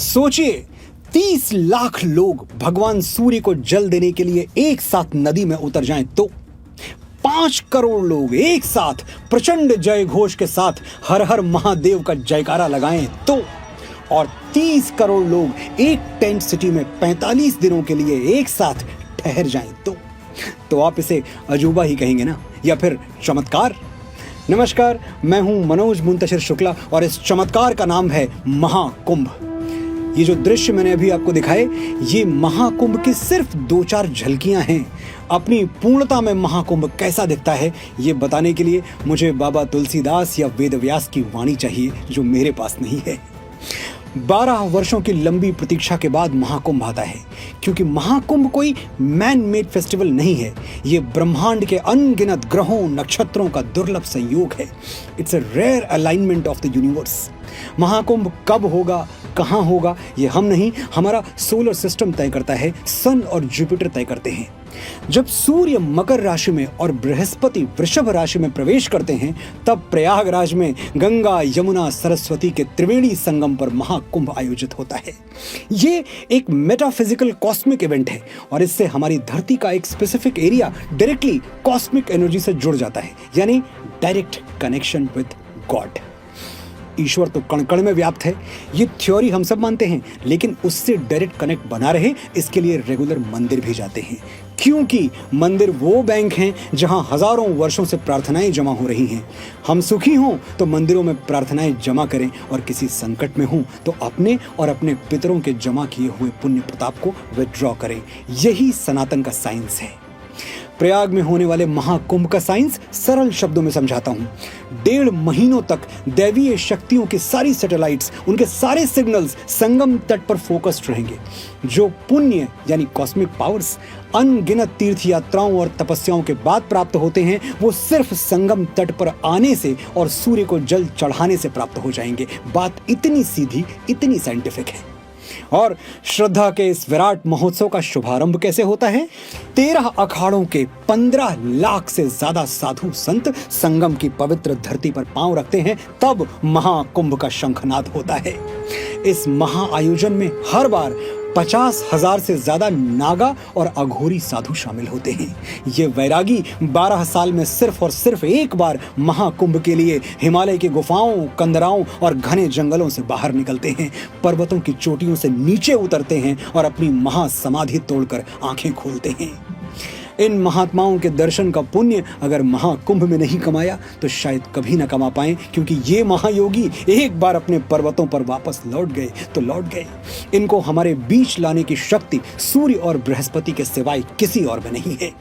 सोचिए, 30 लाख लोग भगवान सूर्य को जल देने के लिए एक साथ नदी में उतर जाएं तो 5 करोड़ लोग एक साथ प्रचंड जय घोष के साथ हर हर महादेव का जयकारा लगाएं तो, और 30 करोड़ लोग एक टेंट सिटी में 45 दिनों के लिए एक साथ ठहर जाएं तो आप इसे अजूबा ही कहेंगे ना, या फिर चमत्कार। नमस्कार, मैं हूं मनोज मुंतशिर शुक्ला और इस चमत्कार का नाम है महाकुंभ। ये जो दृश्य मैंने अभी आपको दिखाए, ये महाकुंभ की सिर्फ 2-4 झलकियां हैं। अपनी पूर्णता में महाकुंभ कैसा दिखता है, ये बताने के लिए मुझे बाबा तुलसीदास या वेदव्यास की वाणी चाहिए, जो मेरे पास नहीं है। 12 वर्षों की लंबी प्रतीक्षा के बाद महाकुंभ आता है, क्योंकि महाकुंभ कोई मैन मेड फेस्टिवल नहीं है। ये ब्रह्मांड के अनगिनत ग्रहों नक्षत्रों का दुर्लभ संयोग है। It's a rare alignment of the universe. Mahakumbh कब होगा, कहां होगा, ये हम नहीं, हमारा सोलर सिस्टम तय करता है। सन और जुपिटर तय करते हैं। जब सूर्य मकर राशि में और बृहस्पति वृषभ राशि में प्रवेश करते हैं, तब प्रयागराज में गंगा यमुना सरस्वती के त्रिवेणी संगम पर महाकुंभ आयोजित होता है। ये एक मेटाफिजिकल कॉस्मिक इवेंट है और इससे हमारी धरती का एक specific area directly cosmic energy से जुड़ जाता है, यानी डायरेक्ट कनेक्शन विद गॉड। ईश्वर तो कण कण में व्याप्त है, ये थ्योरी हम सब मानते हैं, लेकिन उससे डायरेक्ट कनेक्ट बना रहे, इसके लिए रेगुलर मंदिर भी जाते हैं, क्योंकि मंदिर वो बैंक हैं जहां हजारों वर्षों से प्रार्थनाएं जमा हो रही हैं। हम सुखी हों तो मंदिरों में प्रार्थनाएं जमा करें, और किसी संकट में हों तो अपने और अपने पितरों के जमा किए हुए पुण्य प्रताप को विथड्रॉ करें। यही सनातन का साइंस है। प्रयाग में होने वाले महाकुंभ का साइंस सरल शब्दों में समझाता हूं। 1.5 महीनों तक दैवीय शक्तियों की सारी सैटेलाइट्स, उनके सारे सिग्नल्स संगम तट पर फोकस्ड रहेंगे। जो पुण्य यानी कॉस्मिक पावर्स अनगिनत तीर्थ यात्राओं और तपस्याओं के बाद प्राप्त होते हैं, वो सिर्फ संगम तट पर आने से और सूर्य को जल चढ़ाने से प्राप्त हो जाएंगे। बात इतनी सीधी, इतनी साइंटिफिक है। और श्रद्धा के इस विराट महोत्सव का शुभारंभ कैसे होता है? 13 अखाड़ों के 15 लाख से ज्यादा साधु संत संगम की पवित्र धरती पर पांव रखते हैं, तब महाकुंभ का शंखनाद होता है। इस महाआयोजन में हर बार 50,000 से ज्यादा नागा और अघोरी साधु शामिल होते हैं। ये वैरागी 12 साल में सिर्फ और सिर्फ एक बार महाकुंभ के लिए हिमालय की गुफाओं, कंदराओं और घने जंगलों से बाहर निकलते हैं, पर्वतों की चोटियों से नीचे उतरते हैं और अपनी महासमाधि तोड़कर आंखें खोलते हैं। इन महात्माओं के दर्शन का पुण्य अगर महाकुंभ में नहीं कमाया तो शायद कभी न कमा पाएं, क्योंकि ये महायोगी एक बार अपने पर्वतों पर वापस लौट गए तो लौट गए। इनको हमारे बीच लाने की शक्ति सूर्य और बृहस्पति के सिवाय किसी और में नहीं है।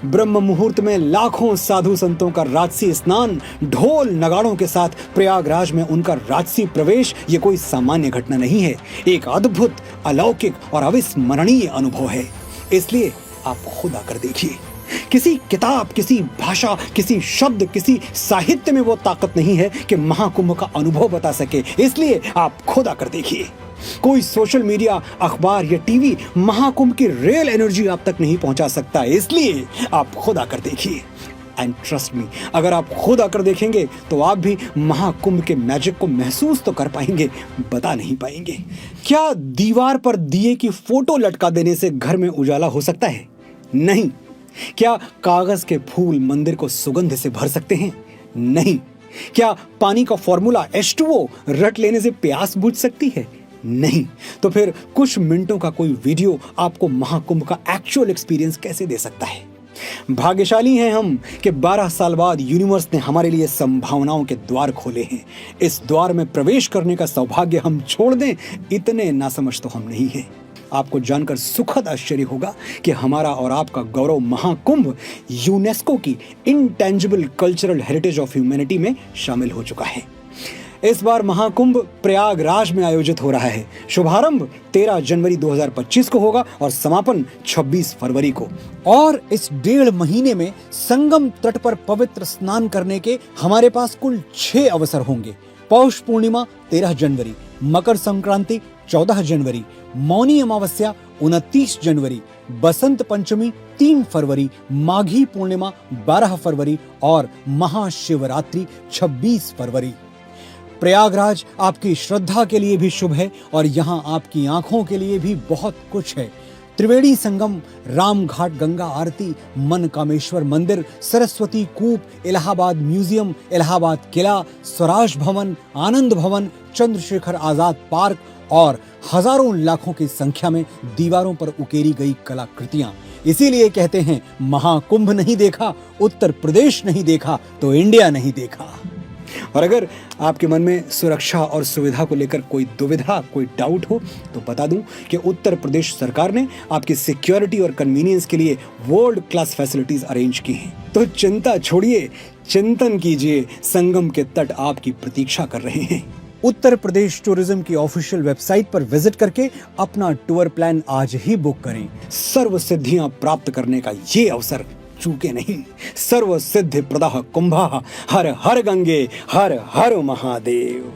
ब्रह्म मुहूर्त में लाखों साधु संतों का राजसी स्नान, ढोल नगाड़ों के साथ प्रयागराज में उनका राजसी प्रवेश, ये कोई सामान्य घटना नहीं है। एक अद्भुत, अलौकिक और अविस्मरणीय अनुभव है। इसलिए आप खुद आकर देखिए। किसी किताब, किसी भाषा, किसी शब्द, किसी साहित्य में वो ताकत नहीं है कि महाकुंभ का अनुभव बता सके। इसलिए आप खुद आकर देखिए। कोई सोशल मीडिया, अखबार या टीवी महाकुंभ की रियल एनर्जी आप तक नहीं पहुंचा सकता। इसलिए आप खुद आकर देखिए। एंड ट्रस्ट मी, अगर आप खुद आकर देखेंगे तो आप भी महाकुंभ के मैजिक को महसूस तो कर पाएंगे, बता नहीं पाएंगे। क्या दीवार पर दिए की फोटो लटका देने से घर में उजाला हो सकता है? नहीं। क्या कागज के फूल मंदिर को सुगंध से भर सकते हैं? नहीं। क्या पानी का फॉर्मूला H2O रट लेने से प्यास बुझ सकती है? नहीं। तो फिर कुछ मिनटों का कोई वीडियो आपको महाकुंभ का एक्चुअल एक्सपीरियंस कैसे दे सकता है? भाग्यशाली हैं हम कि 12 साल बाद यूनिवर्स ने हमारे लिए संभावनाओं के द्वार खोले हैं। इस द्वार में प्रवेश करने का सौभाग्य हम छोड़ दें, इतने नासमझ तो हम नहीं हैं। आपको जानकर सुखद आश्चर्य होगा कि हमारा और आपका गौरव महाकुंभ यूनेस्को की intangible cultural heritage of humanity में शामिल हो चुका है। इस बार महाकुंभ प्रयागराज में आयोजित हो रहा है। शुभारंभ 13 जनवरी 2025 को होगा और समापन 26 फरवरी को। और इस 1.5 महीने में संगम तट पर पवित्र स्नान करने के हमारे पास कुल 6 अवसर होंगे। पौष पूर्णिमा 13 जनवरी, मकर संक्रांति 14 जनवरी, मौनी अमावस्या 29 जनवरी, बसंत पंचमी 3 फरवरी, माघी पूर्णिमा 12 फरवरी और महाशिवरात्रि 26 फरवरी। प्रयागराज आपकी श्रद्धा के लिए भी शुभ है और यहाँ आपकी आंखों के लिए भी बहुत कुछ है। त्रिवेणी संगम, राम घाट गंगा आरती, मन कामेश्वर मंदिर, सरस्वती कूप, इलाहाबाद म्यूजियम, इलाहाबाद किला, स्वराज भवन, आनंद भवन, चंद्रशेखर आजाद पार्क और हजारों लाखों की संख्या में दीवारों पर उकेरी गई कलाकृतियां। इसीलिए कहते हैं, महाकुंभ नहीं देखा, उत्तर प्रदेश नहीं देखा तो इंडिया नहीं देखा। और अगर आपके मन में सुरक्षा और सुविधा को लेकर कोई दुविधा, कोई डाउट हो तो बता दूं कि उत्तर प्रदेश सरकार ने आपकी सिक्योरिटी और कन्वीनियंस के लिए वर्ल्ड क्लास फैसिलिटीज अरेंज की हैं। तो चिंता छोड़िए, चिंतन कीजिए, संगम के तट आपकी प्रतीक्षा कर रहे हैं। उत्तर प्रदेश टूरिज्म की ऑफिशियल वेबसाइट पर विजिट करके अपना टूर प्लान आज ही बुक करें। सर्व सिद्धियां प्राप्त करने का ये अवसर चूके नहीं। सर्व सिद्धि प्रदाह कुंभा, हर हर गंगे, हर हर महादेव।